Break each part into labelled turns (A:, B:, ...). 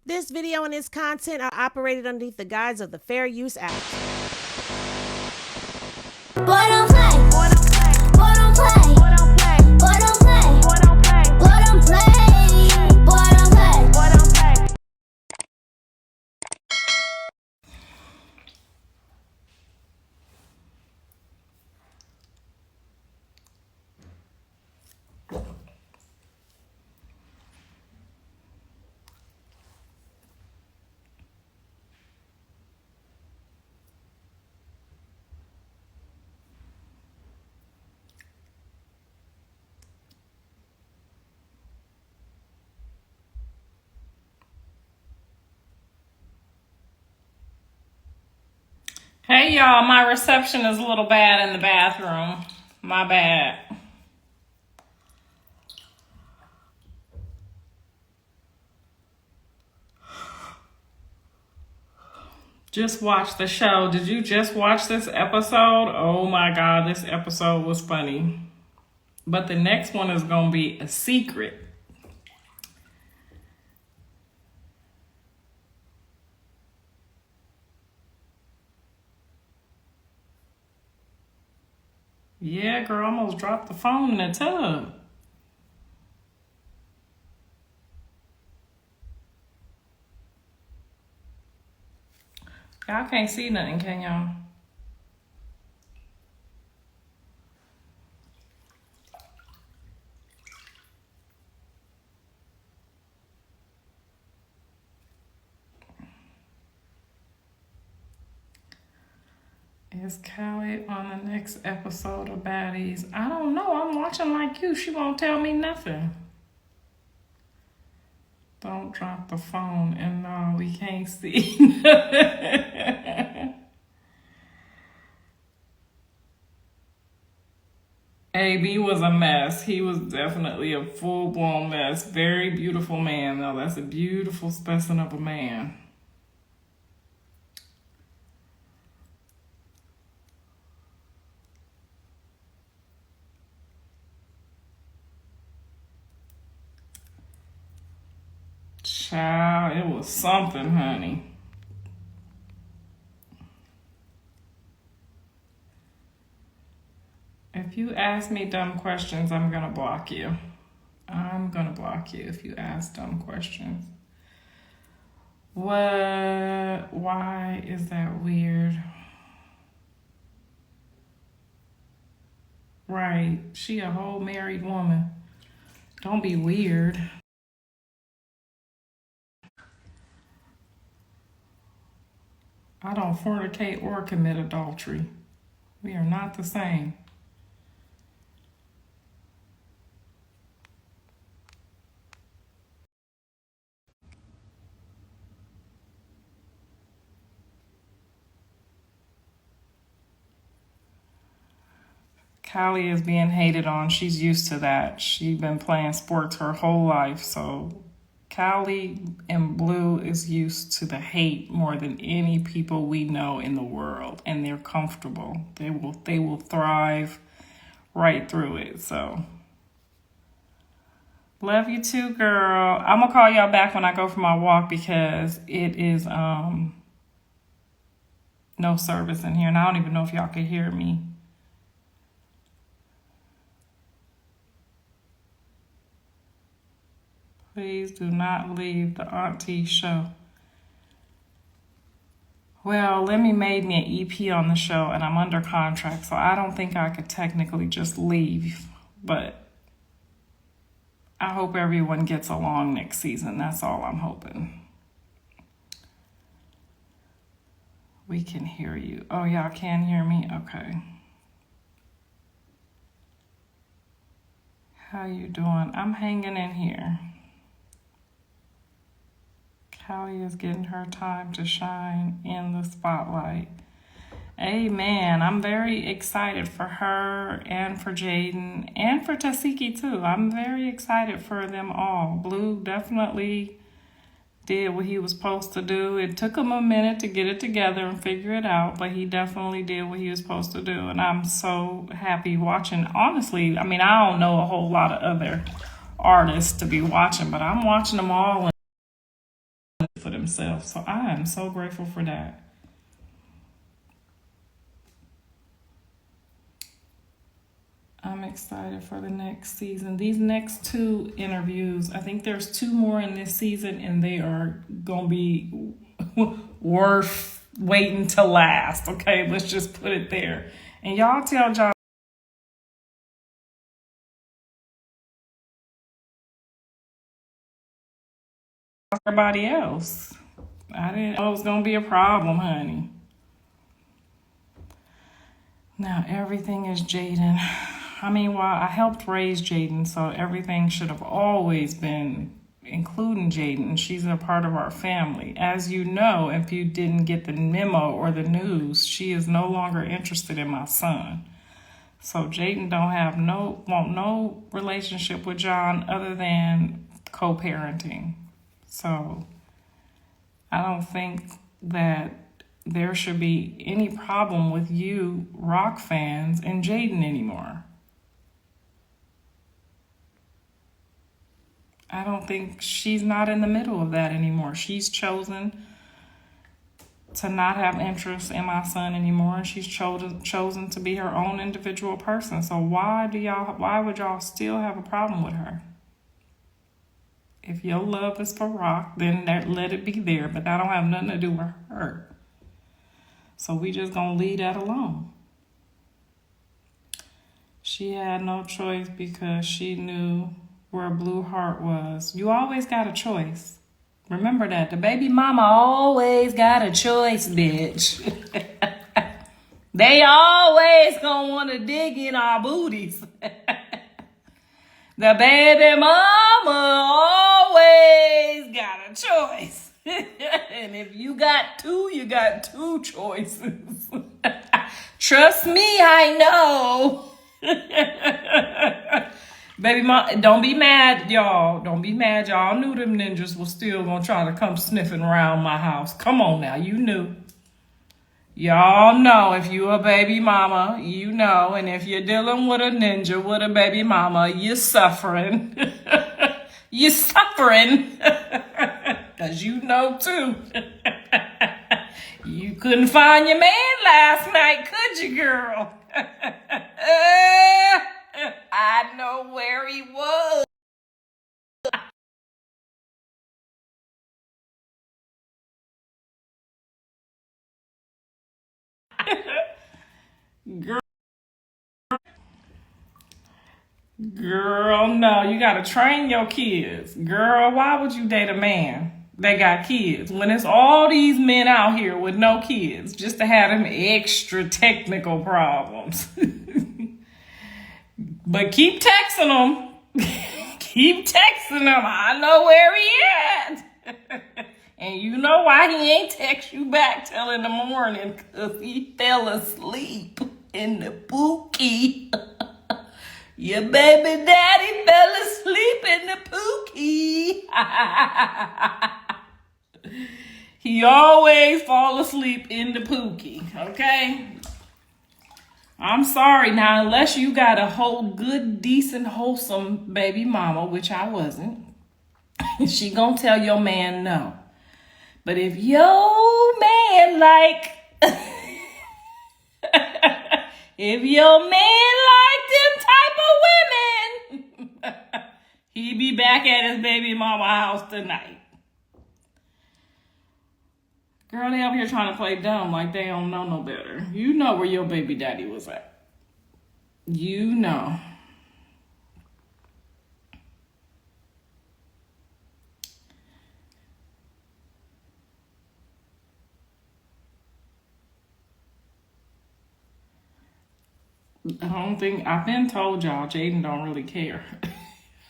A: This video and its content are operated underneath the guise of the Fair Use Act. Boy don't play. Boy don't play. Boy don't play. Boy don't play. Boy don't play. Boy don't play. Boy don't play. Boy don't play. Boy don't play.
B: Hey y'all, my reception is a little bad in the bathroom. My bad. Just watch the show. Did you just watch this episode? Oh my God, this episode was funny. But the next one is going to be a secret. Yeah, girl, almost dropped the phone in the tub. Y'all can't see nothing, can y'all? Is Callie on the next episode of Baddies? I don't know. I'm watching like you. She won't tell me nothing. Don't drop the phone. And no, we can't see. AB was a mess. He was definitely a full-blown mess. Very beautiful man, though. That's a beautiful specimen of a man. Child, it was something, honey. If you ask me dumb questions, I'm gonna block you. I'm gonna block you if you ask dumb questions. What? Why is that weird? Right. She a whole married woman. Don't be weird. I don't fornicate or commit adultery. We are not the same. Callie is being hated on. She's used to that. She's been playing sports her whole life. So Callie and Blue is used to the hate more than any people we know in the world. And they're comfortable. They will thrive right through it. So love you too, girl. I'm gonna call y'all back when I go for my walk because it is no service in here. And I don't even know if y'all can hear me. Please do not leave the auntie show. Well, Lemmy made me an EP on the show and I'm under contract, so I don't think I could technically just leave. But I hope everyone gets along next season. That's all I'm hoping. We can hear you. Oh, y'all can hear me? Okay. How you doing? I'm hanging in here. Callie is getting her time to shine in the spotlight. Amen. I'm very excited for her and for Jaydin and for Tasiki too. I'm very excited for them all. Blue definitely did what he was supposed to do. It took him a minute to get it together and figure it out, but he definitely did what he was supposed to do. And I'm so happy watching. Honestly, I mean, I don't know a whole lot of other artists to be watching, but I'm watching them all. themselves. So I am so grateful for that. I'm excited for the next season. These next 2 interviews, I think there's 2 more in this season, and they are going to be worth waiting to last. Okay, let's just put it there. And y'all tell John everybody else. I didn't know it was going to be a problem, honey. Now everything is Jaydin. I mean, well, I helped raise Jaydin, so everything should have always been including Jaydin. She's a part of our family. As you know, if you didn't get the memo or the news, she is no longer interested in my son. So Jaydin want no relationship with John other than co-parenting. So I don't think that there should be any problem with you rock fans and Jaydin anymore. I don't think she's not in the middle of that anymore. She's chosen to not have interest in my son anymore, and she's chosen to be her own individual person. So why would y'all still have a problem with her? If your love is for Rock, then let it be there, but that don't have nothing to do with her. So we just gonna leave that alone. She had no choice because she knew where Blue Heart was. You always got a choice. Remember that. The baby mama always got a choice, bitch. They always gonna want to dig in our booties. The baby mama always got a choice. And if you got 2, you got 2 choices. Trust me, I know. Baby mom, don't be mad, y'all. Don't be mad. Y'all knew them ninjas was still gonna try to come sniffing around my house. Come on now, you knew. Y'all know if you a baby mama, you know. And if you're dealing with a ninja, with a baby mama, you're suffering. You're suffering. Because you know too. You couldn't find your man last night, could you, girl? I know where he was. Girl, no, you gotta train your kids. Girl, why would you date a man that got kids when it's all these men out here with no kids just to have them extra technical problems? But keep texting them. Keep texting them. I know where he at. And you know why he ain't text you back till in the morning? Because he fell asleep in the pookie. Your baby daddy fell asleep in the pookie. He always fall asleep in the pookie, okay? I'm sorry now, unless you got a whole good, decent, wholesome baby mama, which I wasn't, she gonna tell your man no. But if your man if your man like them type of women, he be back at his baby mama house tonight. Girl, they up here trying to play dumb like they don't know no better. You know where your baby daddy was at. You know. I've been told y'all Jaydin don't really care.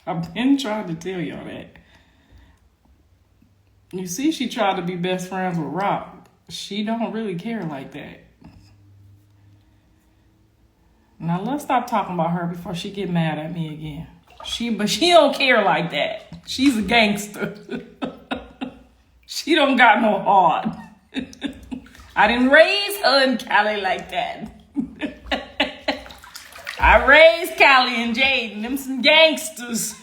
B: I've been trying to tell y'all that. You see, she tried to be best friends with Rock. She don't really care like that. Now let's stop talking about her before she get mad at me again. But she don't care like that. She's a gangster. She don't got no heart. I didn't raise her and Callie like that. I raised Callie and Jaydin, them some gangsters.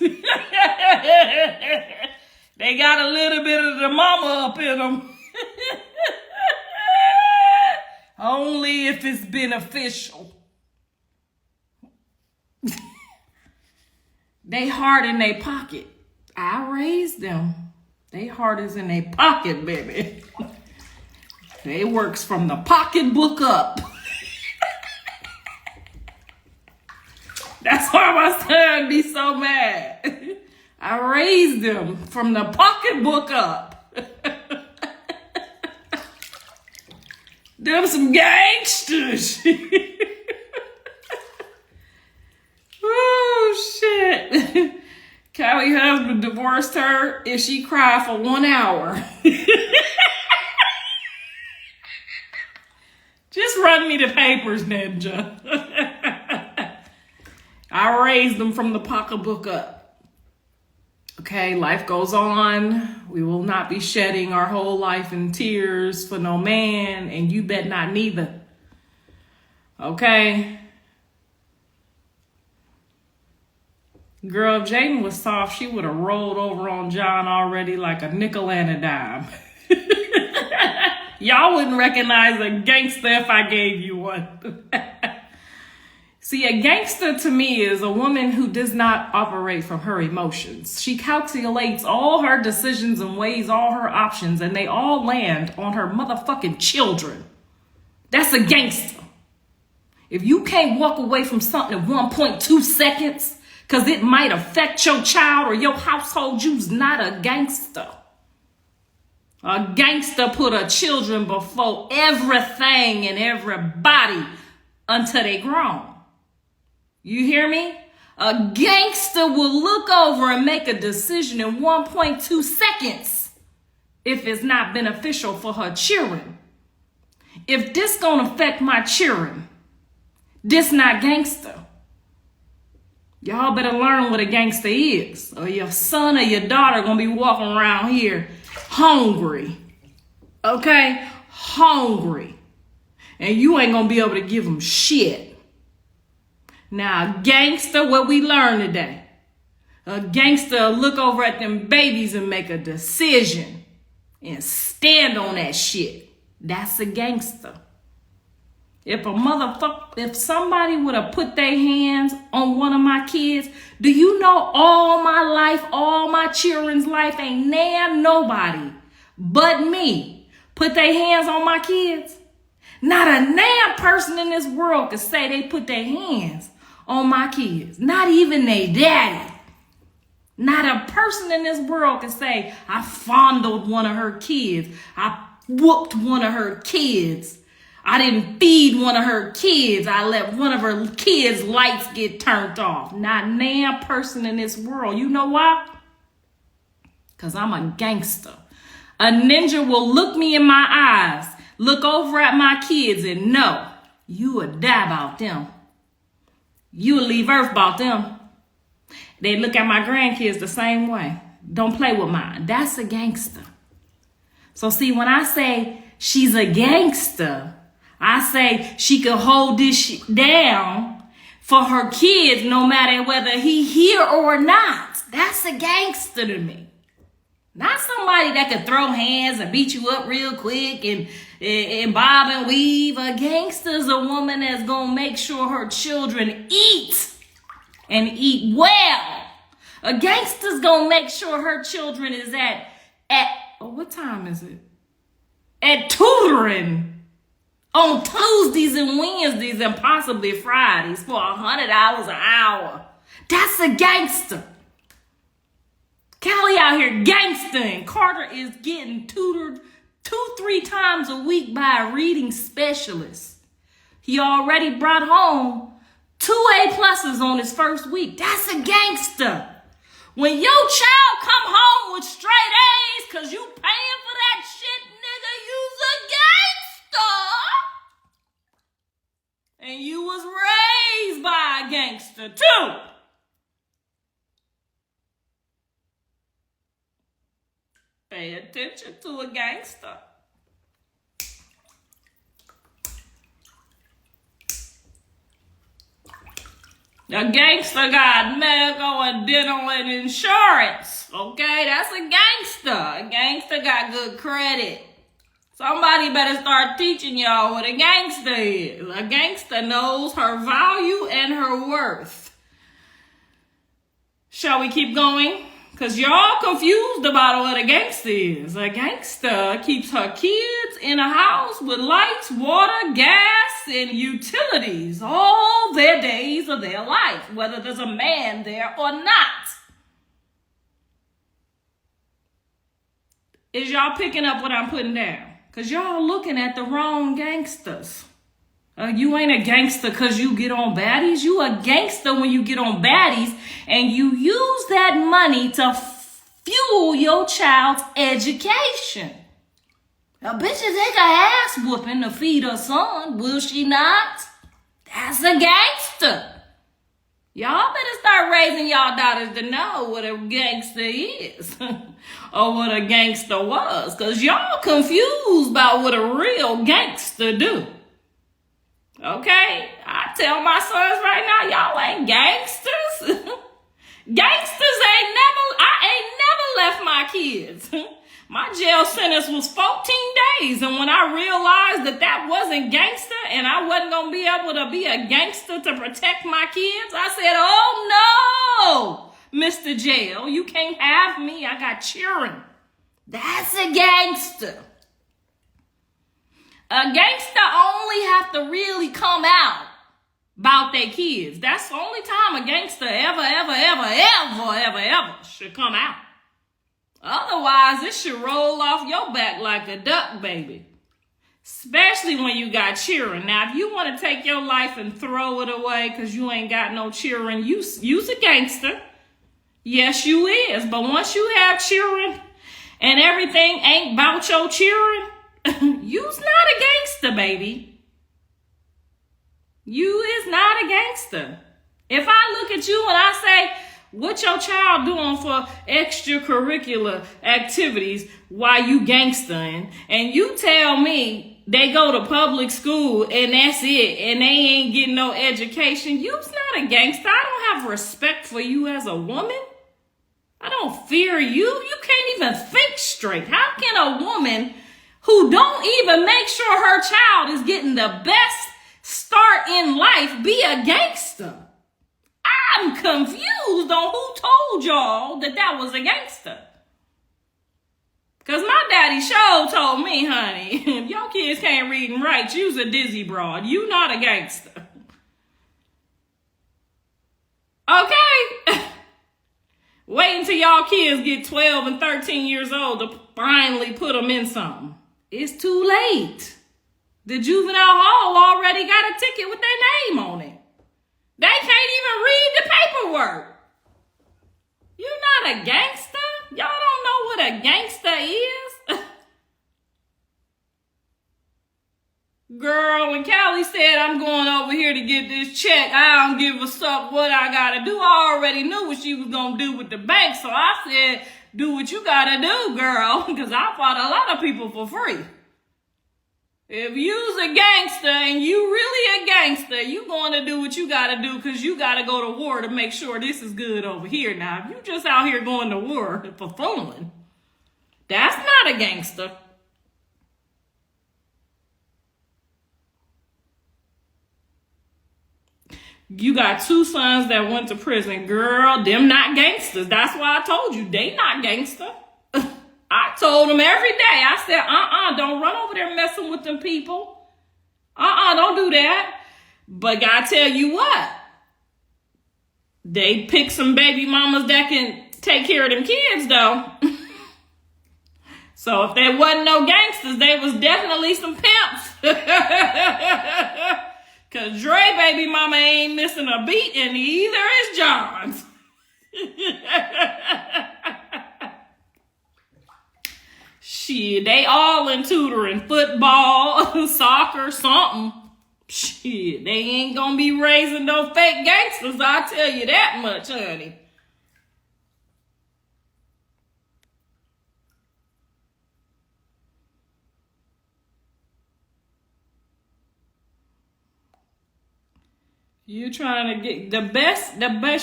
B: They got a little bit of the mama up in them. Only if it's beneficial. They hard in their pocket. I raised them. They heart is in their pocket, baby. They works from the pocketbook up. That's why my son be so mad. I raised them from the pocketbook up. Them some gangsters. Oh, shit. Callie's husband divorced her if she cried for 1 hour. Just run me the papers, Ninja. I raised them from the pocketbook up. Okay, life goes on. We will not be shedding our whole life in tears for no man, and you bet not neither. Okay? Girl, if Jaydin was soft, she would have rolled over on John already like a nickel and a dime. Y'all wouldn't recognize a gangster if I gave you one. See, a gangster to me is a woman who does not operate from her emotions. She calculates all her decisions and weighs all her options, and they all land on her motherfucking children. That's a gangster. If you can't walk away from something in 1.2 seconds, because it might affect your child or your household, you's not a gangster. A gangster put her children before everything and everybody until they grown. You hear me? A gangster will look over and make a decision in 1.2 seconds if it's not beneficial for her children. If this gonna affect my children, this not gangster. Y'all better learn what a gangster is, or your son or your daughter gonna be walking around here hungry. Okay? Hungry. And you ain't gonna be able to give them shit. Now, a gangster, what we learned today. A gangster will look over at them babies and make a decision and stand on that shit. That's a gangster. If somebody would have put their hands on one of my kids, do you know all my life, all my children's life, ain't nobody but me put their hands on my kids? Not a damn person in this world could say they put their hands on my kids. Not even they daddy. Not a person in this world could say, I fondled one of her kids. I whooped one of her kids. I didn't feed one of her kids. I let one of her kids' lights get turned off. Not a damn person in this world. You know why? Because I'm a gangster. A ninja will look me in my eyes, look over at my kids and know you would die about them. You would leave earth about them. They look at my grandkids the same way. Don't play with mine. That's a gangster. So see, when I say she's a gangster, I say she could hold this shit down for her kids no matter whether he here or not. That's a gangster to me. Not somebody that could throw hands and beat you up real quick and bob and weave. A gangster's a woman that's gonna make sure her children eat and eat well. A gangster's gonna make sure her children is at what time is it? At tutoring on Tuesdays and Wednesdays and possibly Fridays for $100 an hour. That's a gangster. Callie out here gangstering. Carter is getting tutored 2-3 times a week by a reading specialist. He already brought home 2 A+ on his first week. That's a gangster. When your child come home with straight A's because you paying for that shit, nigga, you's a gangster. And you was raised by a gangster too. Pay attention to a gangster. A gangster got medical and dental and insurance. Okay, that's a gangster. A gangster got good credit. Somebody better start teaching y'all what a gangster is. A gangster knows her value and her worth. Shall we keep going? Because y'all confused about what a gangster is. A gangster keeps her kids in a house with lights, water, gas, and utilities all their days of their life, whether there's a man there or not. Is y'all picking up what I'm putting down? Because y'all looking at the wrong gangsters. You ain't a gangster because you get on baddies. You a gangster when you get on baddies and you use that money to fuel your child's education. A bitch will take a ass whooping to feed her son, will she not? That's a gangster. Y'all better start raising y'all daughters to know what a gangster is or what a gangster was, because y'all confused about what a real gangster do. Okay, I tell my sons right now, y'all ain't gangsters. Gangsters I ain't never left my kids. My jail sentence was 14 days. And when I realized that wasn't gangster and I wasn't going to be able to be a gangster to protect my kids, I said, oh no, Mr. Jail, you can't have me. I got children. That's a gangster. A gangster only have to really come out about their kids. That's the only time a gangster ever should come out. Otherwise, it should roll off your back like a duck, baby. Especially when you got children. Now, if you want to take your life and throw it away because you ain't got no children, you's a gangster. Yes, you is. But once you have children and everything ain't about your children, you's not a gangster, baby. You is not a gangster. If I look at you and I say, what your child doing for extracurricular activities while you gangstering, and you tell me they go to public school and that's it, and they ain't getting no education, you's not a gangster. I don't have respect for you as a woman. I don't fear you. You can't even think straight. How can a woman who don't even make sure her child is getting the best start in life be a gangster? I'm confused on who told y'all that was a gangster. Because my daddy sure told me, honey, if your kids can't read and write, you's a dizzy broad. You not a gangster. Okay? Wait until y'all kids get 12 and 13 years old to finally put them in something. It's too late. The juvenile hall already got a ticket with their name on it. They can't even read the paperwork. You not a gangster? Y'all don't know what a gangster is? Girl, when Callie said, I'm going over here to get this check, I don't give a fuck what I gotta do. I already knew what she was gonna do with the bank, so I said, do what you gotta do, girl, because I fought a lot of people for free. If you's a gangster and you really a gangster, you going to do what you got to do because you got to go to war to make sure this is good over here. Now, if you just out here going to war for fun, that's not a gangster. You got two sons that went to prison. Girl, them not gangsters. That's why I told you, they not gangster. I told them every day, I said, don't run over there messing with them people. Don't do that. But I tell you what, they pick some baby mamas that can take care of them kids, though. So if there wasn't no gangsters, there was definitely some pimps. Because Dre baby mama ain't missing a beat, and either is John's. Shit, they all in tutoring, football, soccer, something. Shit, they ain't gonna be raising no fake gangsters, I'll tell you that much, honey. You trying to get the best,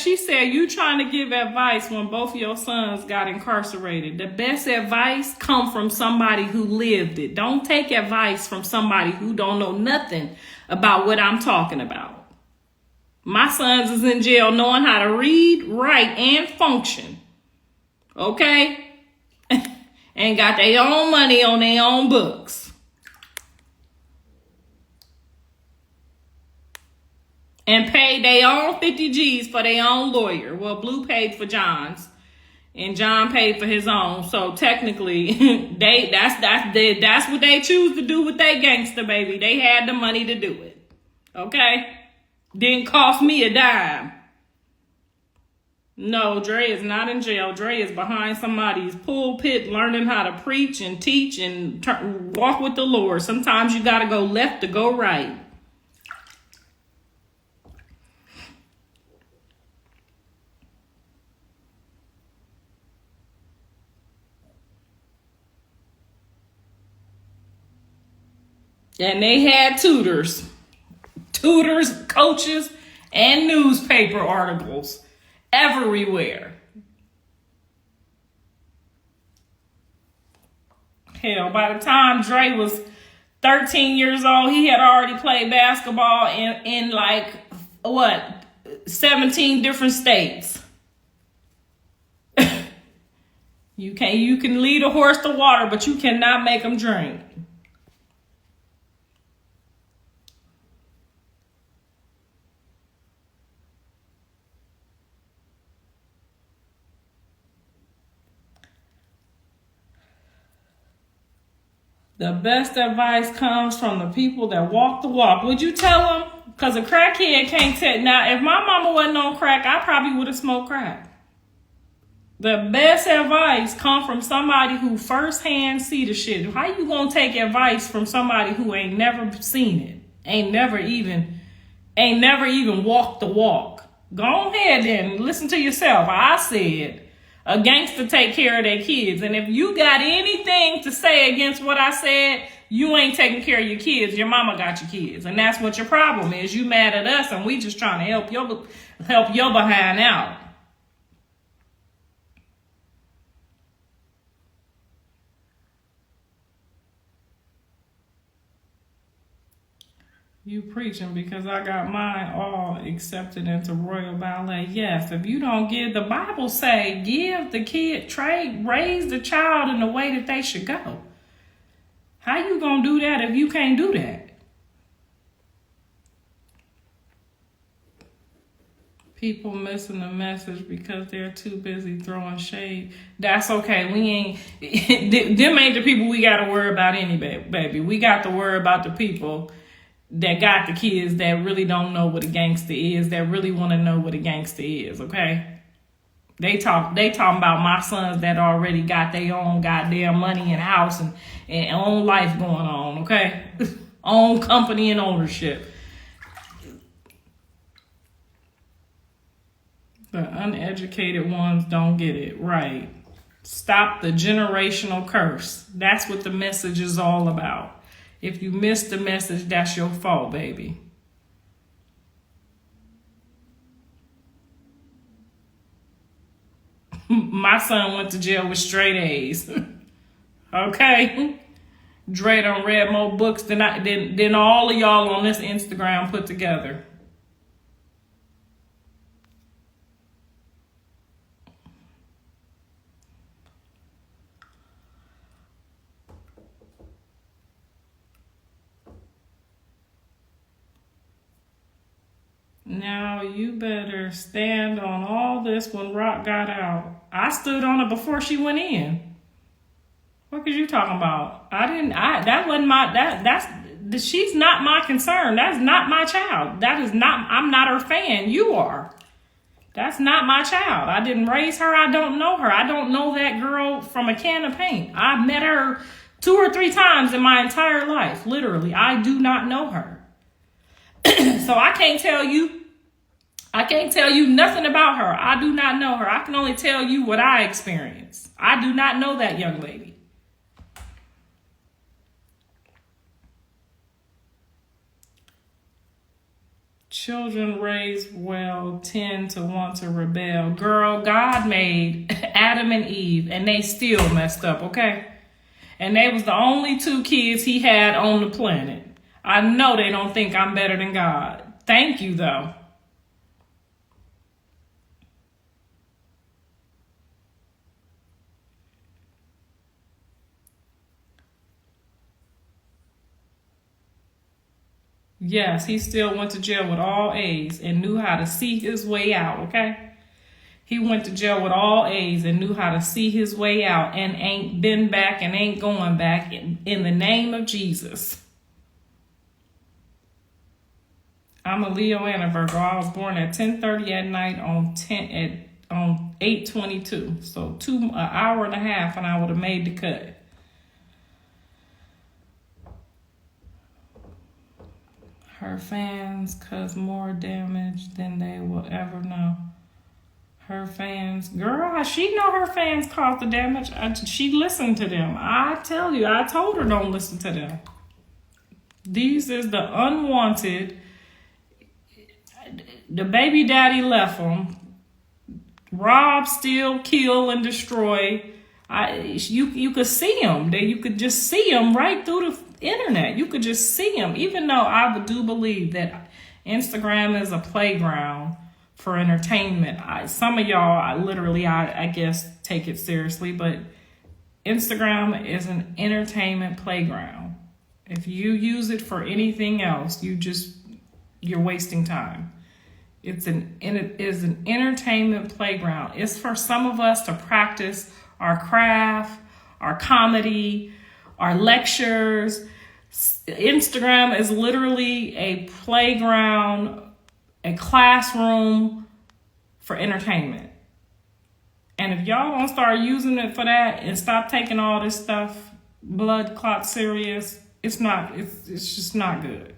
B: she said you trying to give advice when both of your sons got incarcerated. The best advice come from somebody who lived it. Don't take advice from somebody who don't know nothing about what I'm talking about. My sons is in jail knowing how to read, write, and function. Okay? And got their own money on their own books. And paid their own 50 G's for their own lawyer. Well, Blue paid for John's, and John paid for his own. So technically, that's what they choose to do with their gangster baby. They had the money to do it. Okay? Didn't cost me a dime. No, Dre is not in jail. Dre is behind somebody's pulpit learning how to preach and teach and walk with the Lord. Sometimes you got to go left to go right. And they had tutors, coaches, and newspaper articles everywhere. Hell, by the time Dre was 13 years old, he had already played basketball in 17 different states. You can lead a horse to water, but you cannot make him drink. The best advice comes from the people that walk the walk. Would you tell them? Because a crackhead can't tell. Now, if my mama wasn't on crack, I probably would have smoked crack. The best advice comes from somebody who firsthand see the shit. How you gonna take advice from somebody who ain't never seen it? Ain't never even walked the walk? Go ahead then. Listen to yourself. I said a gangster take care of their kids. And if you got anything to say against what I said, you ain't taking care of your kids. Your mama got your kids. And that's what your problem is. You mad at us and we just trying to help your behind out. You preaching because I got mine all accepted into Royal Ballet. Yes, if you don't give, the Bible say, give the kid, raise the child in the way that they should go. How you gonna do that if you can't do that? People missing the message because they're too busy throwing shade. That's okay. We ain't, them ain't the people we gotta worry about anyway, baby. We got to worry about the people that got the kids that really don't know what a gangster is, that really want to know what a gangster is, okay? They talking about my sons that already got their own goddamn money and house and own life going on, okay? Own company and ownership. The uneducated ones don't get it right. Stop the generational curse. That's what the message is all about. If you missed the message, that's your fault, baby. My son went to jail with straight A's. Okay? Dre done read more books than all of y'all on this Instagram put together. Now you better stand on all this when Rock got out. I stood on it before she went in. What are you talking about? She's not my concern. That's not my child. I'm not her fan. You are. That's not my child. I didn't raise her. I don't know her. I don't know that girl from a can of paint. I've met her 2 or 3 times in my entire life. Literally. I do not know her. So I can't tell you nothing about her. I do not know her. I can only tell you what I experienced. I do not know that young lady. Children raised well tend to want to rebel. Girl, God made Adam and Eve, and they still messed up, okay? And they was the only two kids he had on the planet. I know they don't think I'm better than God. Thank you, though. Yes, he still went to jail with all A's and knew how to see his way out, okay? He went to jail with all A's and knew how to see his way out and ain't been back and ain't going back in the name of Jesus. I'm a Leo and a Virgo. I was born at 10:30 at night on 8/22. So an hour and a half and I would have made the cut. Her fans cause more damage than they will ever know. Her fans, girl, she know her fans caused the damage. She listened to them. I tell you, I told her don't listen to them. These is the unwanted. The baby daddy left them. Rob, steal, kill, and destroy. You could see them. You could just see them right through the internet. You could just see them. Even though I do believe that Instagram is a playground for entertainment. Some of y'all, I guess, take it seriously, but Instagram is an entertainment playground. If you use it for anything else, you're wasting time. It is an entertainment playground. It's for some of us to practice our craft, our comedy, our lectures. Instagram is literally a playground, a classroom for entertainment. And if y'all don't start using it for that and stop taking all this stuff blood clot serious, it's just not good.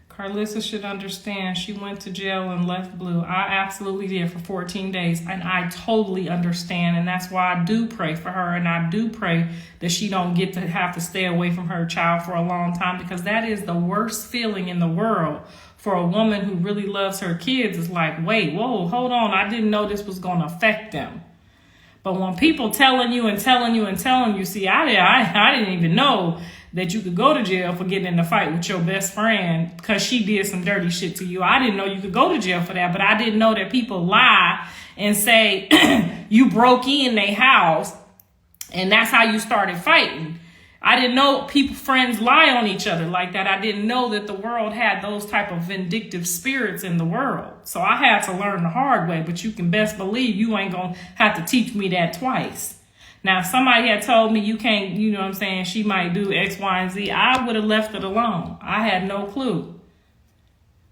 B: Karlissa should understand she went to jail and left blue. I absolutely did for 14 days. And I totally understand. And that's why I do pray for her. And I do pray that she don't get to have to stay away from her child for a long time. Because that is the worst feeling in the world for a woman who really loves her kids. Is like, wait, whoa, hold on. I didn't know this was going to affect them. But when people telling you, see, I didn't even know that you could go to jail for getting in a fight with your best friend because she did some dirty shit to you. I didn't know you could go to jail for that, but I didn't know that people lie and say you broke in their house and that's how you started fighting. I didn't know friends lie on each other like that. I didn't know that the world had those type of vindictive spirits in the world. So I had to learn the hard way, but you can best believe you ain't gonna have to teach me that twice. Now, if somebody had told me you can't, you know what I'm saying, she might do X, Y, and Z, I would have left it alone. I had no clue.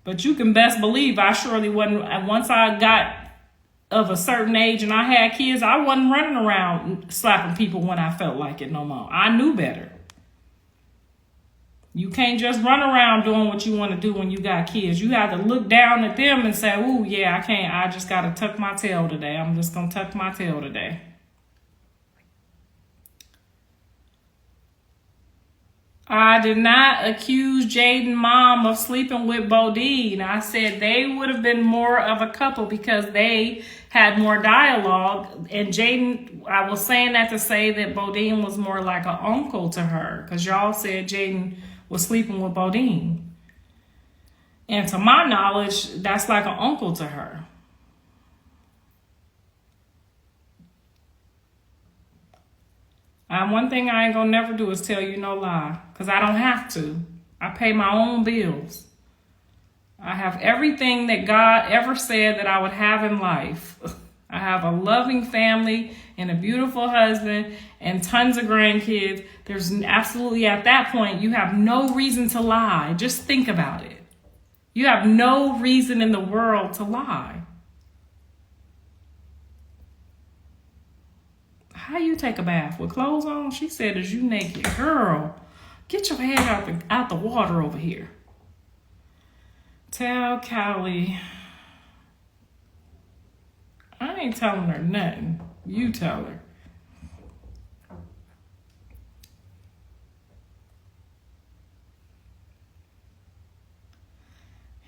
B: But you can best believe I surely wasn't, once I got of a certain age and I had kids, I wasn't running around slapping people when I felt like it no more. I knew better. You can't just run around doing what you want to do when you got kids. You have to look down at them and say, ooh, yeah, I can't. I just got to tuck my tail today. I'm just going to tuck my tail today. I did not accuse Jaydin mom of sleeping with Bodine. I said they would have been more of a couple because they had more dialogue. And Jaydin, I was saying that to say that Bodine was more like an uncle to her because y'all said Jaydin was sleeping with Bodine. And to my knowledge, that's like an uncle to her. One thing I ain't gonna never do is tell you no lie, because I don't have to. I pay my own bills. I have everything that God ever said that I would have in life. I have a loving family and a beautiful husband and tons of grandkids. There's absolutely, at that point, you have no reason to lie. Just think about it. You have no reason in the world to lie. How you take a bath with clothes on? She said, is you naked? Girl, get your head out the water over here. Tell Callie. I ain't telling her nothing. You tell her.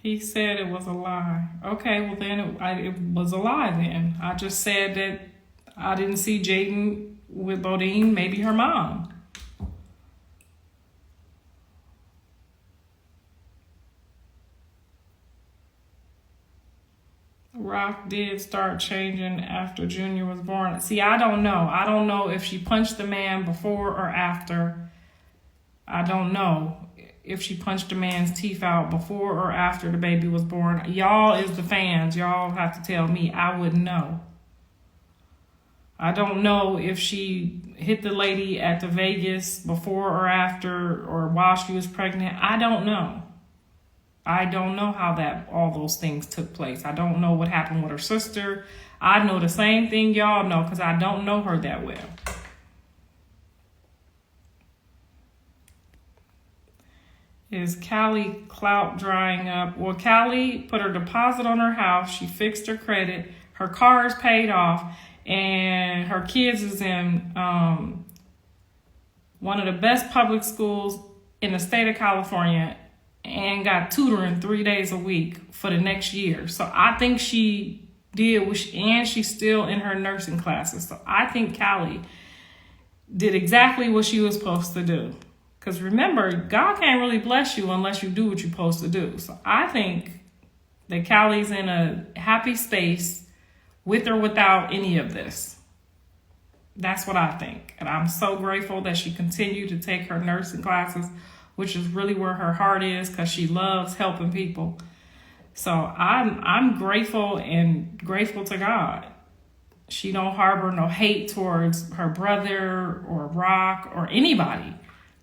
B: He said it was a lie. Okay, well then it was a lie then. I just said that I didn't see Jaydin with Bodine, maybe her mom. Rock did start changing after Junior was born. See, I don't know. I don't know if she punched the man before or after. I don't know if she punched the man's teeth out before or after the baby was born. Y'all is the fans. Y'all have to tell me. I wouldn't know. I don't know if she hit the lady at the Vegas before or after or while she was pregnant. I don't know. I don't know how all those things took place. I don't know what happened with her sister. I know the same thing y'all know because I don't know her that well. Is Callie clout drying up? Well, Callie put her deposit on her house. She fixed her credit. Her car is paid off. And her kids is in one of the best public schools in the state of California and got tutoring 3 days a week for the next year. So I think she did, and she's still in her nursing classes. So I think Callie did exactly what she was supposed to do. Because remember, God can't really bless you unless you do what you're supposed to do. So I think that Callie's in a happy space with or without any of this. That's what I think. And I'm so grateful that she continued to take her nursing classes, which is really where her heart is because she loves helping people. So I'm grateful and grateful to God. She don't harbor no hate towards her brother or Rock or anybody.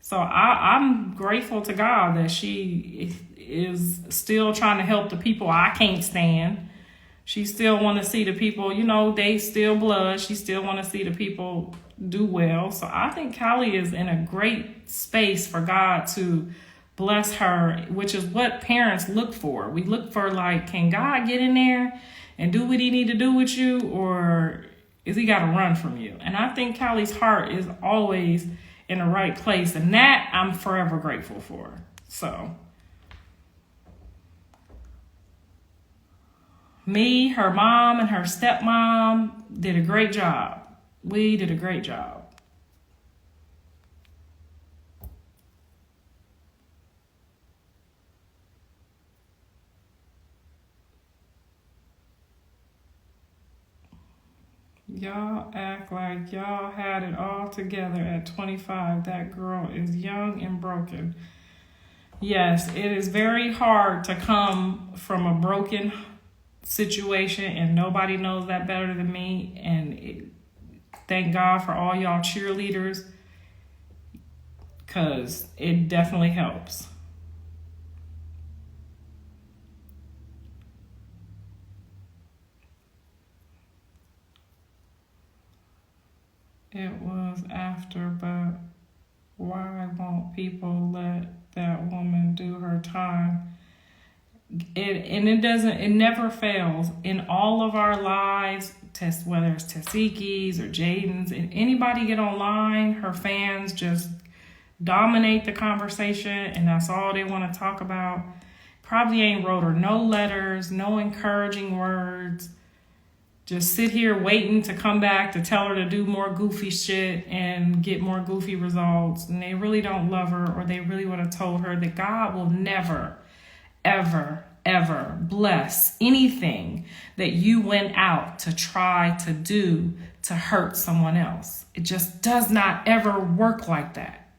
B: So I'm grateful to God that she is still trying to help the people I can't stand. She still want to see the people, they still blood. She still want to see the people do well. So I think Callie is in a great space for God to bless her, which is what parents look for. We look for can God get in there and do what he need to do with you, or is he got to run from you? And I think Callie's heart is always in the right place, and that I'm forever grateful for. So me, her mom, and her stepmom did a great job. We did a great job. Y'all act like y'all had it all together at 25. That girl is young and broken. Yes, it is very hard to come from a broken situation, and nobody knows that better than me. And thank God for all y'all cheerleaders, because it definitely helps. It was after, but why won't people let that woman do her time? It never fails in all of our lives, whether it's Tasiki's or Jaydin's, and anybody get online, her fans just dominate the conversation, and that's all they want to talk about. Probably ain't wrote her no letters, no encouraging words. Just sit here waiting to come back to tell her to do more goofy shit and get more goofy results. And they really don't love her, or they really would have told her that God will never, ever, ever bless anything that you went out to try to do to hurt someone else. It just does not ever work like that.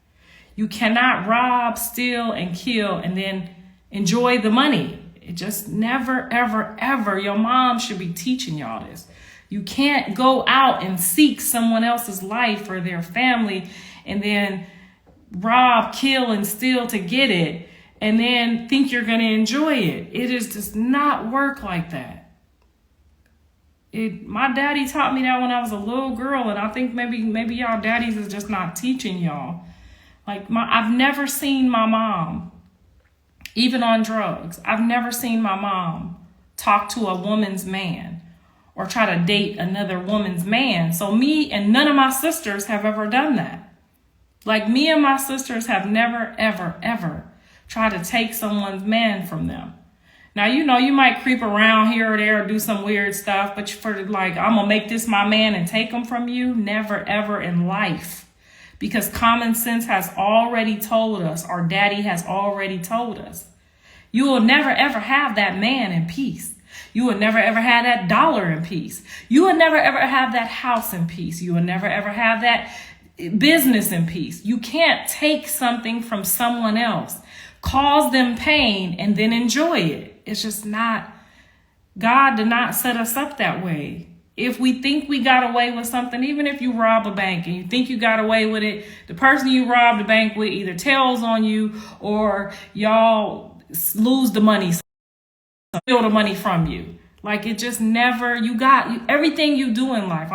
B: You cannot rob, steal, and kill and then enjoy the money. It just never, ever, ever. Your mom should be teaching y'all this. You can't go out and seek someone else's life or their family and then rob, kill, and steal to get it and then think you're going to enjoy it. It does not work like that. My daddy taught me that when I was a little girl, and I think maybe y'all daddies is just not teaching y'all. I've never seen my mom, even on drugs, I've never seen my mom talk to a woman's man or try to date another woman's man. So me and none of my sisters have ever done that. Me and my sisters have never, ever, ever tried to take someone's man from them. Now, you might creep around here or there or do some weird stuff, but for like, I'm going to make this my man and take him from you, never, ever in life. Because common sense has already told us, our daddy has already told us, you will never, ever have that man in peace. You will never, ever have that dollar in peace. You will never, ever have that house in peace. You will never, ever have that business in peace. You can't take something from someone else, cause them pain, and then enjoy it. It's just not, God did not set us up that way. If we think we got away with something, even if you rob a bank and you think you got away with it, the person you robbed the bank with either tells on you or y'all lose the money, steal the money from you. Like, it just never, everything you do in life.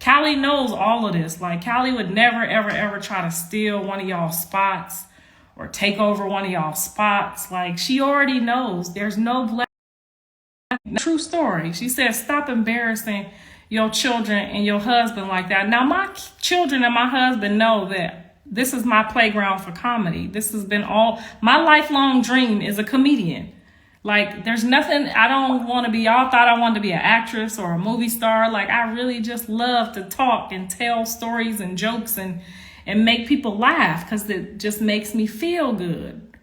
B: Callie knows all of this. Like, Callie would never, ever, ever try to steal one of y'all's spots or take over one of y'all's spots. Like, she already knows there's no blessing. True story. She said, stop embarrassing your children and your husband like that. Now, my children and my husband know that this is my playground for comedy. This has been my lifelong dream is a comedian. Like, there's nothing, I don't want to be, y'all thought I wanted to be an actress or a movie star. Like, I really just love to talk and tell stories and jokes and make people laugh because it just makes me feel good.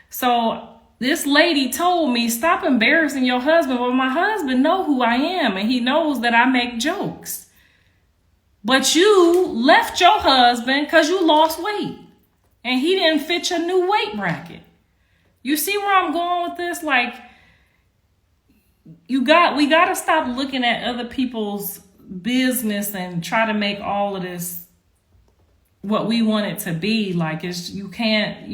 B: So this lady told me, stop embarrassing your husband. Well, my husband know who I am and he knows that I make jokes. But you left your husband because you lost weight and he didn't fit your new weight bracket. You see where I'm going with this? Like, we got to stop looking at other people's business and try to make all of this what we want it to be. Like, you cannot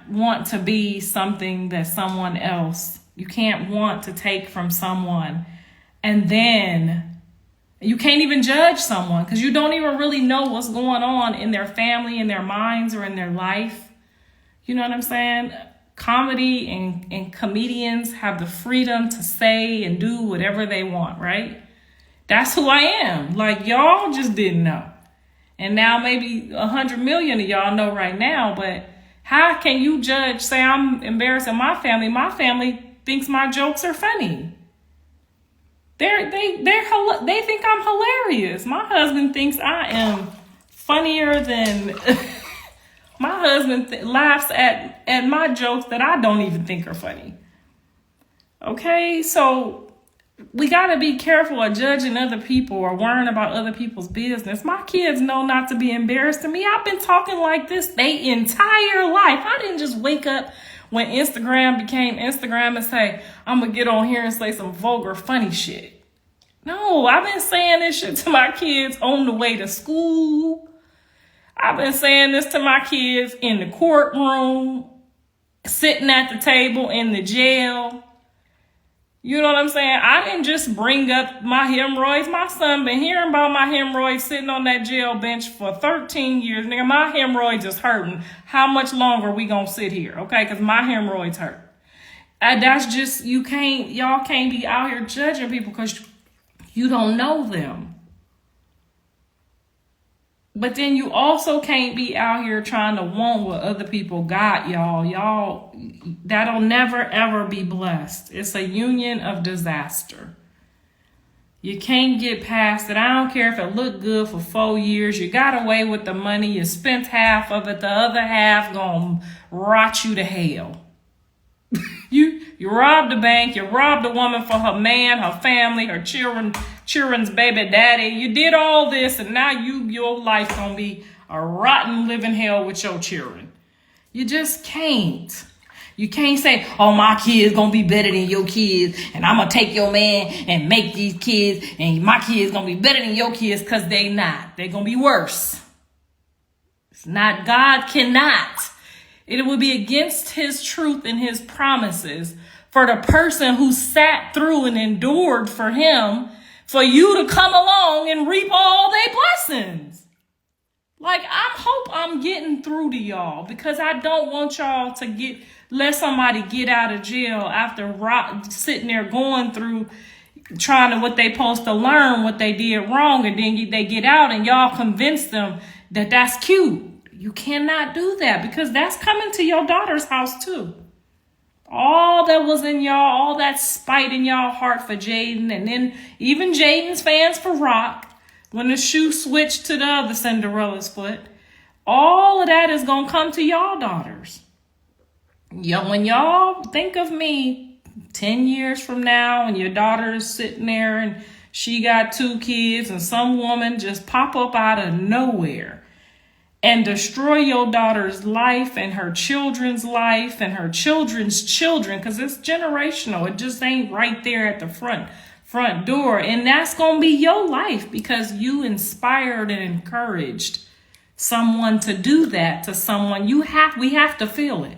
B: want to be something that someone else, you can't want to take from someone, and then you can't even judge someone because you don't even really know what's going on in their family, in their minds, or in their life. You know what I'm saying? Comedy and comedians have the freedom to say and do whatever they want, right? That's who I am. Like, y'all just didn't know. And now maybe 100 million of y'all know right now, but how can you say I'm embarrassing my family? My family thinks my jokes are funny. They think I'm hilarious. My husband thinks I am funnier than my husband laughs at my jokes that I don't even think are funny. Okay, so we got to be careful of judging other people or worrying about other people's business. My kids know not to be embarrassed of me. I've been talking like this their entire life. I didn't just wake up when Instagram became Instagram and say, I'm going to get on here and say some vulgar, funny shit. No, I've been saying this shit to my kids on the way to school. I've been saying this to my kids in the courtroom, sitting at the table in the jail. You know what I'm saying? I didn't just bring up my hemorrhoids. My son been hearing about my hemorrhoids sitting on that jail bench for 13 years. Nigga, my hemorrhoids is hurting. How much longer we gonna sit here? Okay, because my hemorrhoids hurt. That's just, y'all can't be out here judging people because you don't know them. But then you also can't be out here trying to want what other people got, y'all. Y'all, that'll never, ever be blessed. It's a union of disaster. You can't get past it. I don't care if it looked good for 4 years. You got away with the money. You spent half of it. The other half gonna rot you to hell. You robbed the bank. You robbed a woman for her man, her family, her children's baby daddy. You did all this, and now your life gonna be a rotten living hell with your children. You just can't. You can't say, oh, my kids gonna be better than your kids, and I'm gonna take your man and make these kids, and my kids gonna be better than your kids, because they not. They're gonna be worse. It's not, God cannot. It would be against his truth and his promises for the person who sat through and endured for him, for you to come along and reap all their blessings. Like, I hope I'm getting through to y'all, because I don't want y'all to let somebody get out of jail after sitting there going through trying to what they supposed to learn, what they did wrong, and then they get out and y'all convince them that that's cute. You cannot do that because that's coming to your daughter's house too. All that was in y'all, all that spite in y'all heart for Jaydin, and then even Jaydin's fans for Rock, when the shoe switched to the other Cinderella's foot, all of that is going to come to y'all daughters. When y'all think of me 10 years from now and your daughter is sitting there and she got 2 kids and some woman just pop up out of nowhere and destroy your daughter's life and her children's life and her children's children, because it's generational. It just ain't right there at the front door. And that's going to be your life because you inspired and encouraged someone to do that to someone. We have to feel it.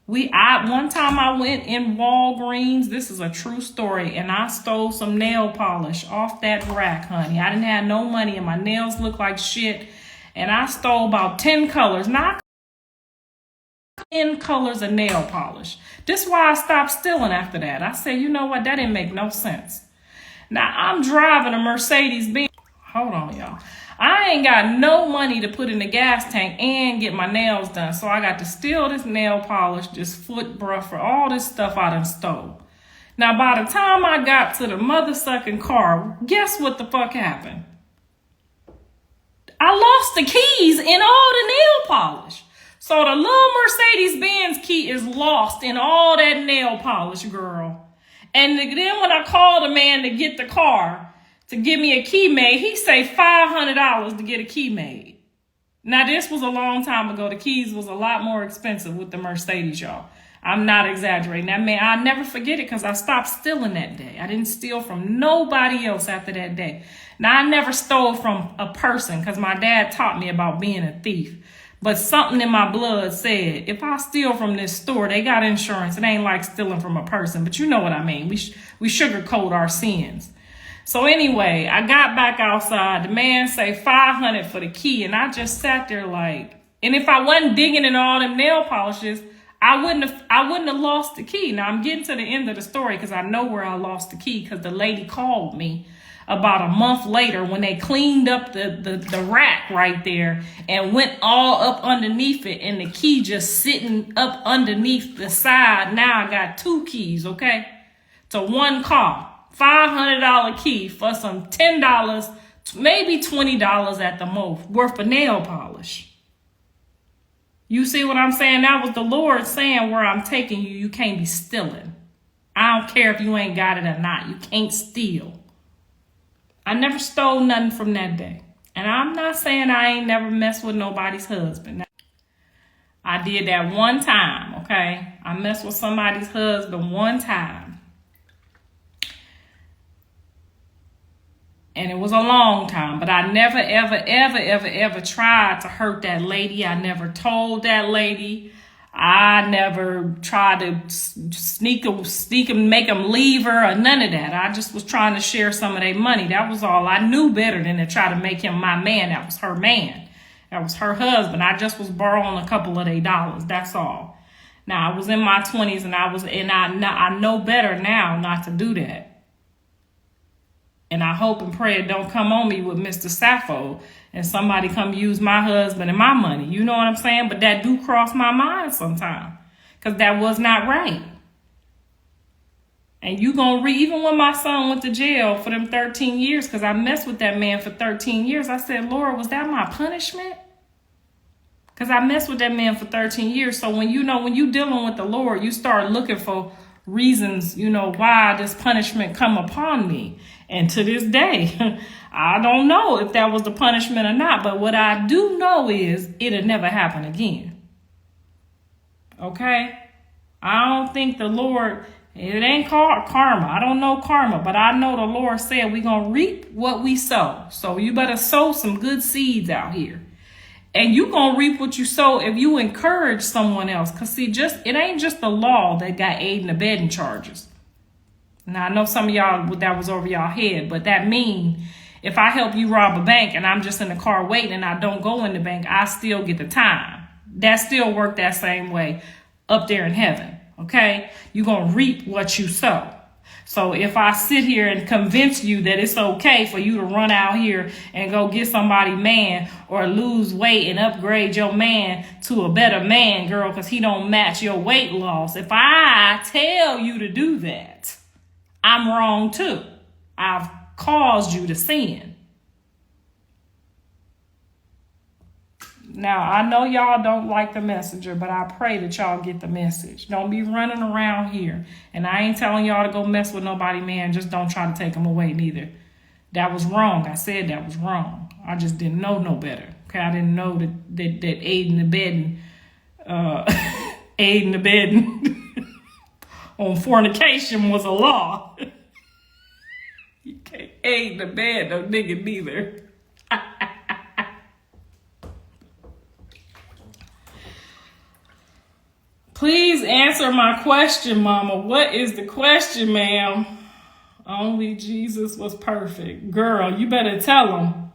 B: One time I went in Walgreens, this is a true story, and I stole some nail polish off that rack, honey. I didn't have no money and my nails looked like shit. And I stole about 10 colors, not 10 colors of nail polish. This is why I stopped stealing after that. I said, you know what? That didn't make no sense. Now, I'm driving a Mercedes-Benz. Hold on, y'all. I ain't got no money to put in the gas tank and get my nails done. So I got to steal this nail polish, this foot brush, for all this stuff I done stole. Now, by the time I got to the mother-sucking car, guess what the fuck happened? I lost the keys in all the nail polish. So the little Mercedes-Benz key is lost in all that nail polish, girl. And then when I called the man to get the car, to give me a key made, he say $500 to get a key made. Now, this was a long time ago. The keys was a lot more expensive with the Mercedes, y'all. I'm not exaggerating. That man, I'll never forget it because I stopped stealing that day. I didn't steal from nobody else after that day. Now, I never stole from a person because my dad taught me about being a thief. But something in my blood said, if I steal from this store, they got insurance. It ain't like stealing from a person. But you know what I mean. We sugarcoat our sins. So anyway, I got back outside. The man say $500 for the key. And I just sat there like, and if I wasn't digging in all them nail polishes, I wouldn't have lost the key. Now, I'm getting to the end of the story because I know where I lost the key because the lady called me about a month later when they cleaned up the rack right there and went all up underneath it, and the key just sitting up underneath the side. Now I got 2 keys, okay, to one car. $500 key for some $10, maybe $20 at the most worth of nail polish. You see what I'm saying? That was the Lord saying, where I'm taking you, you can't be stealing. I don't care if you ain't got it or not. You can't steal. I never stole nothing from that day. And I'm not saying I ain't never messed with nobody's husband. I did that one time, okay? I messed with somebody's husband one time. And it was a long time, but I never, ever tried to hurt that lady. I never told that lady. I never tried to sneak and make them leave her or none of that. I just was trying to share some of their money. That was all. I knew better than to try to make him my man. That was her man. That was her husband. I just was borrowing a couple of their dollars. That's all. Now, I was in my 20s and I know better now not to do that. And I hope and pray it don't come on me with Mr. Sappho and somebody come use my husband and my money. You know what I'm saying? But that do cross my mind sometimes because that was not right. And you gonna even when my son went to jail for them 13 years because I messed with that man for 13 years, I said, Lord, was that my punishment? Because I messed with that man for 13 years. So when you dealing with the Lord, you start looking for reasons, why this punishment come upon me. And to this day, I don't know if that was the punishment or not. But what I do know is it'll never happen again. Okay? I don't think the Lord, it ain't called karma. I don't know karma, but I know the Lord said we're going to reap what we sow. So you better sow some good seeds out here. And you're going to reap what you sow if you encourage someone else. Because see, it ain't just the law that got aiding and abetting charges. Now, I know some of y'all, that was over y'all head, but that mean if I help you rob a bank and I'm just in the car waiting and I don't go in the bank, I still get the time. That still worked that same way up there in heaven, okay? You're going to reap what you sow. So if I sit here and convince you that it's okay for you to run out here and go get somebody man or lose weight and upgrade your man to a better man, girl, because he don't match your weight loss. If I tell you to do that, I'm wrong too. I've caused you to sin. Now, I know y'all don't like the messenger, but I pray that y'all get the message. Don't be running around here. And I ain't telling y'all to go mess with nobody, man. Just don't try to take them away neither. That was wrong. I said that was wrong. I just didn't know no better. Okay, I didn't know that aiding and abetting on fornication was a law. You can't aid and abet no nigga neither. Please answer my question, Mama. What is the question, ma'am? Only Jesus was perfect. Girl, you better tell him.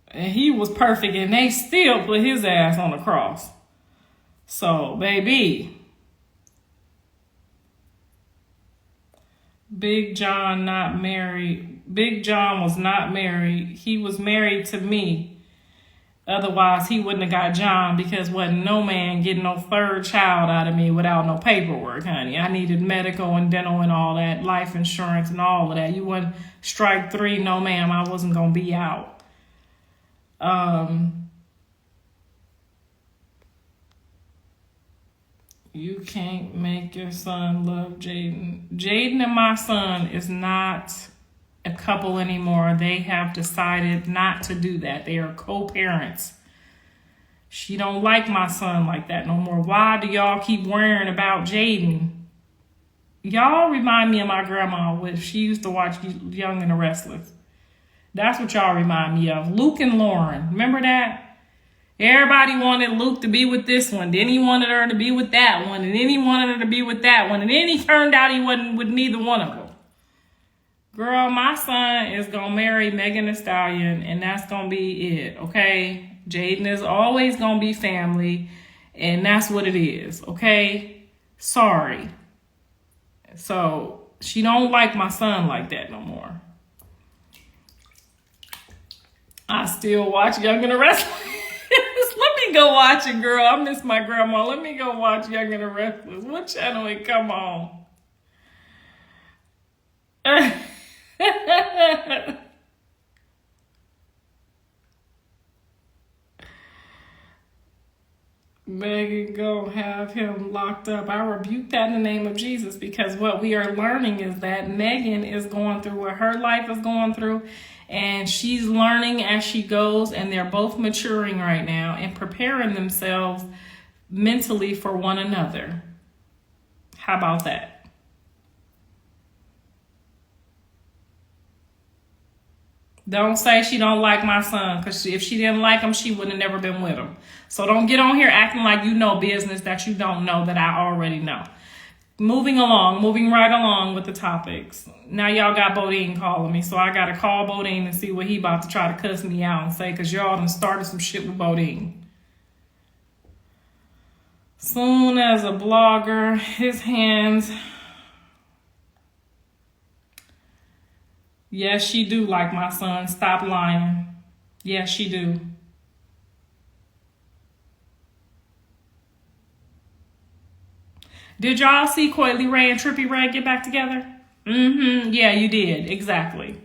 B: And he was perfect, and they still put his ass on the cross. So, baby. Big John not married. Big John was not married. He was married to me. Otherwise, he wouldn't have got John, because wasn't no man getting no third child out of me without no paperwork, honey. I needed medical and dental and all that, life insurance and all of that. You wouldn't strike 3, no ma'am, I wasn't going to be out. You can't make your son love Jaydin. Jaydin and my son is not a couple anymore. They have decided not to do that. They are co-parents. She don't like my son like that no more. Why do y'all keep worrying about Jaydin? Y'all remind me of my grandma when she used to watch Young and the Restless. That's what y'all remind me of. Luke and Lauren. Remember that? Everybody wanted Luke to be with this one. Then he wanted her to be with that one. And then he wanted her to be with that one. And then he turned out he wasn't with neither one of them. Girl, my son is going to marry Megan Thee Stallion, and that's going to be it, okay? Jaydin is always going to be family, and that's what it is, okay? Sorry. So, she don't like my son like that no more. I still watch Young and the Restless. Let me go watch it, girl. I miss my grandma. Let me go watch Young and the Restless. What channel it come on? Megan gonna have him locked up. I rebuke that in the name of Jesus, because what we are learning is that Megan is going through what her life is going through, and she's learning as she goes, and they're both maturing right now and preparing themselves mentally for one another. How about that? Don't say she don't like my son, because if she didn't like him, she would have never been with him. So don't get on here acting like you know business that you don't know that I already know. Moving right along with the topics. Now y'all got Bodine calling me, so I got to call Bodine and see what he about to try to cuss me out and say, because y'all done started some shit with Bodine. Soon as a blogger, his hands... Yes, she do like my son. Stop lying. Yes, she do. Did y'all see Coily Ray and Trippie Ray get back together? Yeah, you did. Exactly.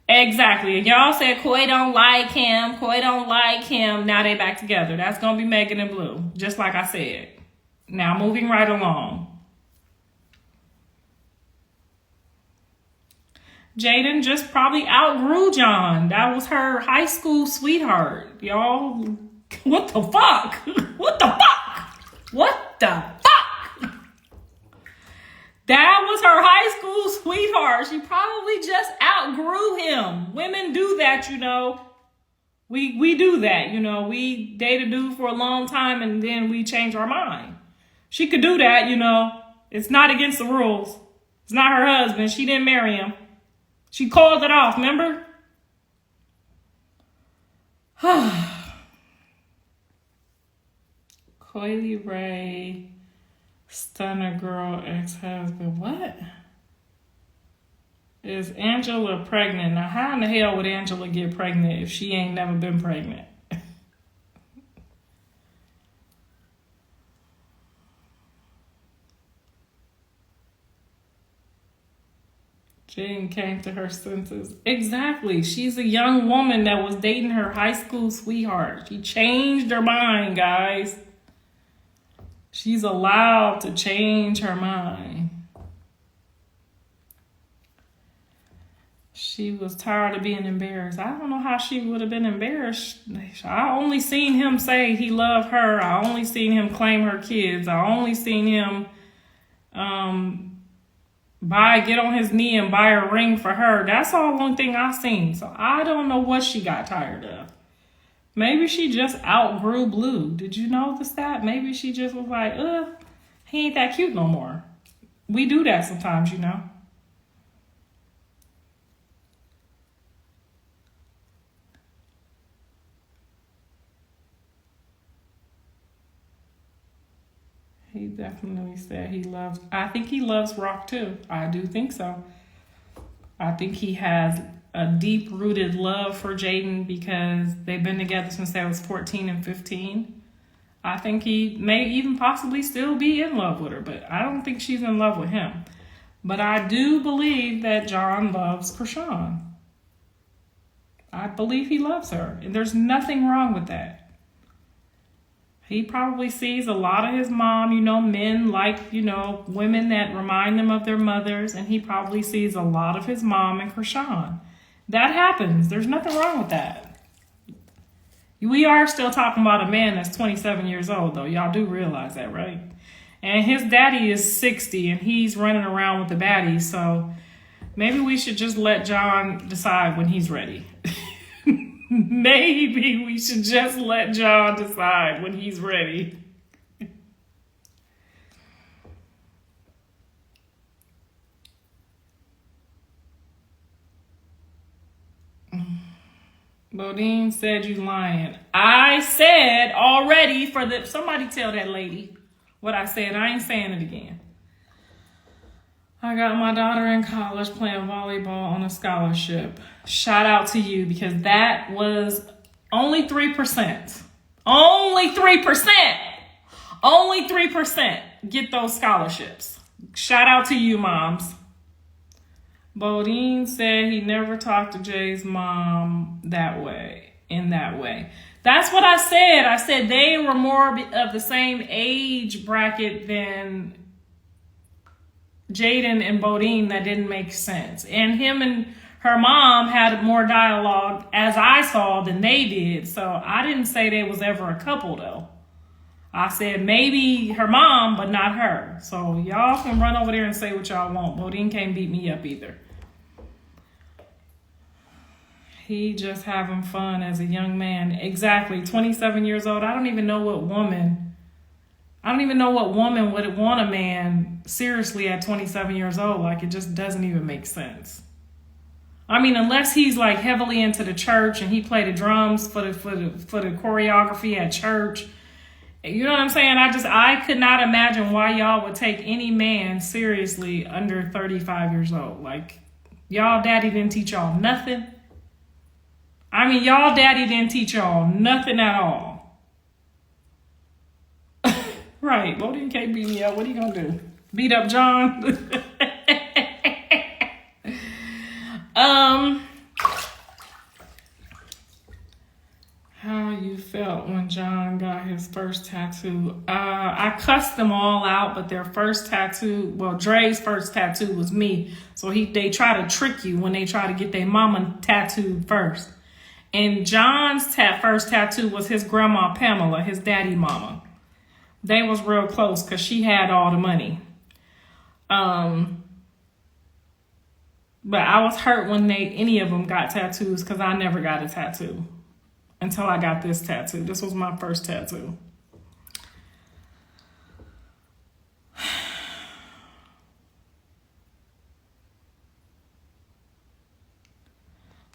B: And y'all said Coy don't like him. Coy don't like him. Now they back together. That's going to be Megan and Blue. Just like I said. Now moving right along. Jaydin just probably outgrew John. That was her high school sweetheart. Y'all, what the fuck? What the fuck? What the fuck? That was her high school sweetheart. She probably just outgrew him. Women do that, you know. We do that, you know. We date a dude for a long time and then we change our mind. She could do that, you know. It's not against the rules. It's not her husband. She didn't marry him. She called it off, remember? Coily Ray Stunner girl ex-husband. What? Is Angela pregnant? Now, how in the hell would Angela get pregnant if she ain't never been pregnant? Jaydin came to her senses. Exactly. She's a young woman that was dating her high school sweetheart. She changed her mind, guys. She's allowed to change her mind. She was tired of being embarrassed. I don't know how she would have been embarrassed. I only seen him say he loved her. I only seen him claim her kids. I only seen him get on his knee and buy a ring for her. That's the only thing I seen. So I don't know what she got tired of. Maybe she just outgrew Blue. Did you notice that? Maybe she just was like, he ain't that cute no more. We do that sometimes, you know. He definitely said he loves, I think he loves Rock too. I do think so. I think he has a deep-rooted love for Jaydin because they've been together since they was 14 and 15. I think he may even possibly still be in love with her, but I don't think she's in love with him. But I do believe that John loves Chrisean. I believe he loves her, and there's nothing wrong with that. He probably sees a lot of his mom, you know, men like, you know, women that remind them of their mothers. And he probably sees a lot of his mom and Chrisean. That happens. There's nothing wrong with that. We are still talking about a man that's 27 years old, though. Y'all do realize that, right? And his daddy is 60 and he's running around with the baddies. So maybe we should just let John decide when he's ready. Maybe we should just let John decide when he's ready. Bodine said you lying. I said already somebody tell that lady what I said. I ain't saying it again. I got my daughter in college playing volleyball on a scholarship. Shout out to you because that was only 3%. Only 3%. Only 3% get those scholarships. Shout out to you, moms. Bodine said he never talked to Jay's mom in that way. That's what I said. I said they were more of the same age bracket than Jaydin and Bodine. That didn't make sense. And him and her mom had more dialogue, as I saw, than they did. So I didn't say they was ever a couple, though. I said maybe her mom, but not her. So y'all can run over there and say what y'all want. Bodine can't beat me up either. He just having fun as a young man. Exactly. 27 years old. I don't even know what woman would want a man seriously at 27 years old. Like, it just doesn't even make sense. I mean, unless he's like heavily into the church and he played the drums for the choreography at church. You know what I'm saying? I could not imagine why y'all would take any man seriously under 35 years old. Like, y'all daddy didn't teach y'all nothing. I mean, y'all daddy didn't teach y'all nothing at all. Right. Bodine can't beat me up. What are you going to do? Beat up John? How you felt when John got his first tattoo? I cussed them all out, but their first tattoo, well, Dre's first tattoo was me. So they try to trick you when they try to get their mama tattooed first. And John's first tattoo was his grandma Pamela, his daddy mama. They was real close because she had all the money. But I was hurt when any of them got tattoos because I never got a tattoo until I got this tattoo. This was my first tattoo.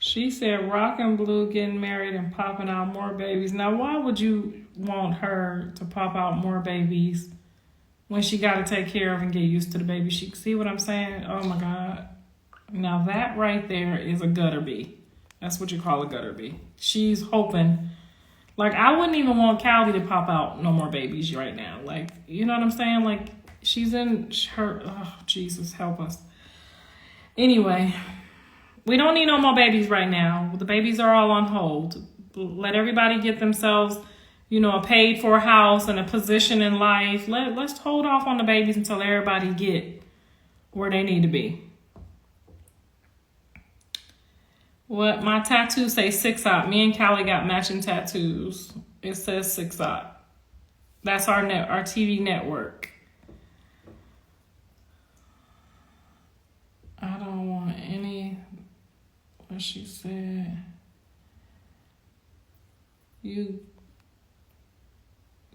B: She said Rock and Blue getting married and popping out more babies. Now, why would you want her to pop out more babies when she got to take care of and get used to the baby. She see what I'm saying? Oh my God. Now that right there is a gutter bee. That's what you call a gutter bee. She's hoping. Like, I wouldn't even want Callie to pop out no more babies right now. Like, you know what I'm saying? Like, she's in her, oh, Jesus, help us. Anyway, we don't need no more babies right now. The babies are all on hold. Let everybody get themselves, a paid for house and a position in life. Let's hold off on the babies until everybody get where they need to be. What my tattoos say 6-Op. Me and Callie got matching tattoos. It says 6-Op. That's our TV network. I don't want any. What she said. You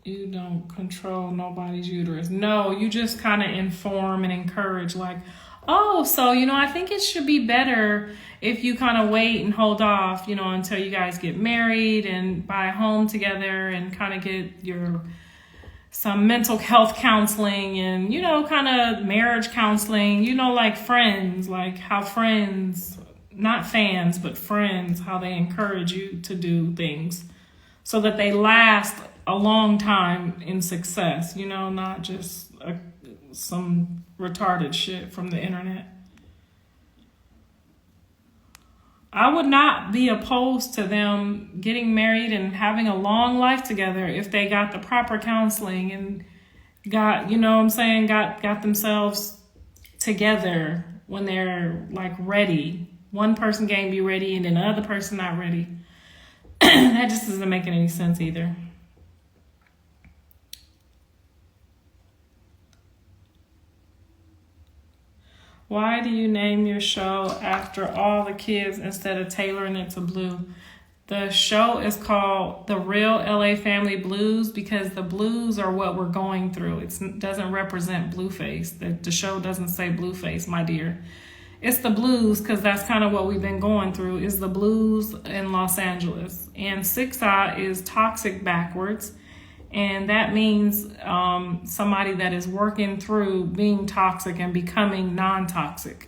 B: don't control nobody's uterus. No, you just kind of inform and encourage, like, oh, so, I think it should be better if you kind of wait and hold off, until you guys get married and buy a home together and kind of get some mental health counseling and, kind of marriage counseling, like friends, like how friends, not fans, but friends, how they encourage you to do things so that they last a long time in success, not just some retarded shit from the internet. I would not be opposed to them getting married and having a long life together if they got the proper counseling and got, got themselves together when they're like ready. One person can't be ready and then the other person not ready. That just doesn't make any sense either. Why do you name your show after all the kids instead of tailoring it to blue? The show is called The Real LA Family Blues because the blues are what we're going through. It doesn't represent Blueface. The show doesn't say Blueface, my dear. It's the blues because that's kind of what we've been going through, is the blues in Los Angeles. And 6-Eye is toxic backwards. And that means somebody that is working through being toxic and becoming non-toxic.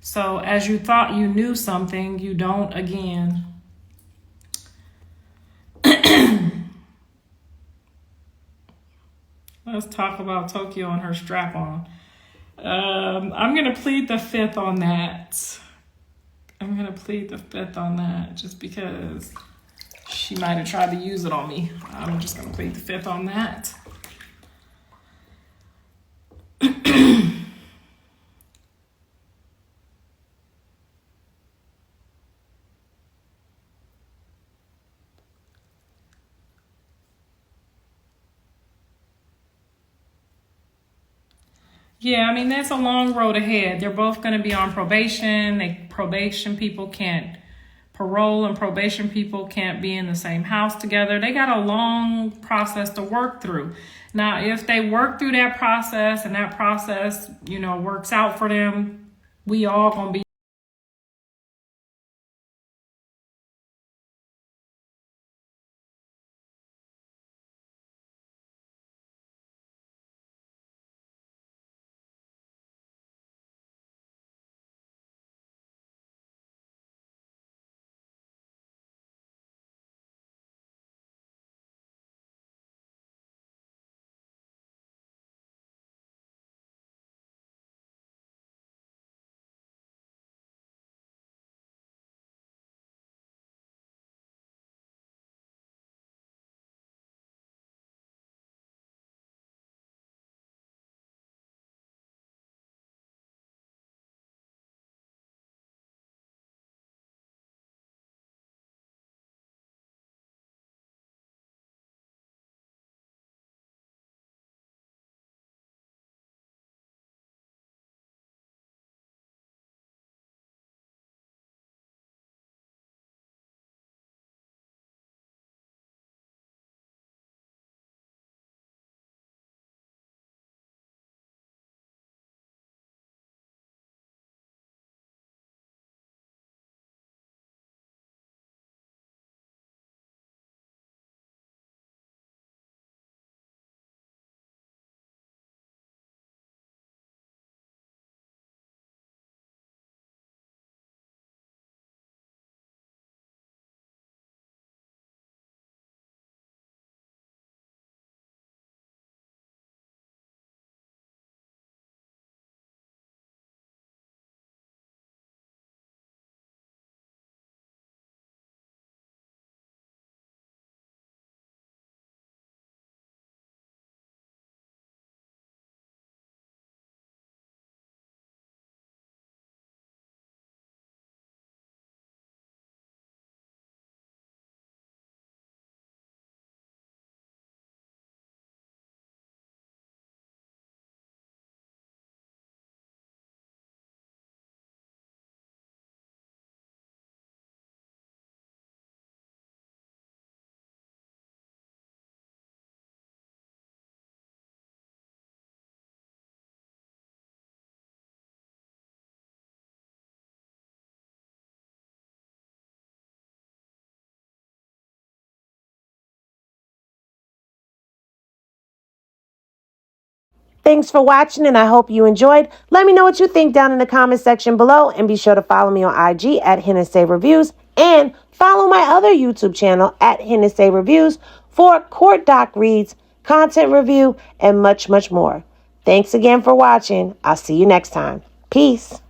B: So as you thought you knew something, you don't again. Let's talk about Tokyo and her strap-on. I'm going to plead the fifth on that. Just because she might have tried to use it on me. I'm just going to plead the fifth on that. Yeah, that's a long road ahead. They're both going to be on probation. Parole and probation people can't be in the same house together. They got a long process to work through. Now, if they work through that process and that process, works out for them, we all going to be
C: Thanks for watching, and I hope you enjoyed. Let me know what you think down in the comment section below, and be sure to follow me on IG at Hennessy Reviews, and follow my other YouTube channel at Hennessy Reviews for court doc reads, content review, and much, much more. Thanks again for watching. I'll see you next time. Peace.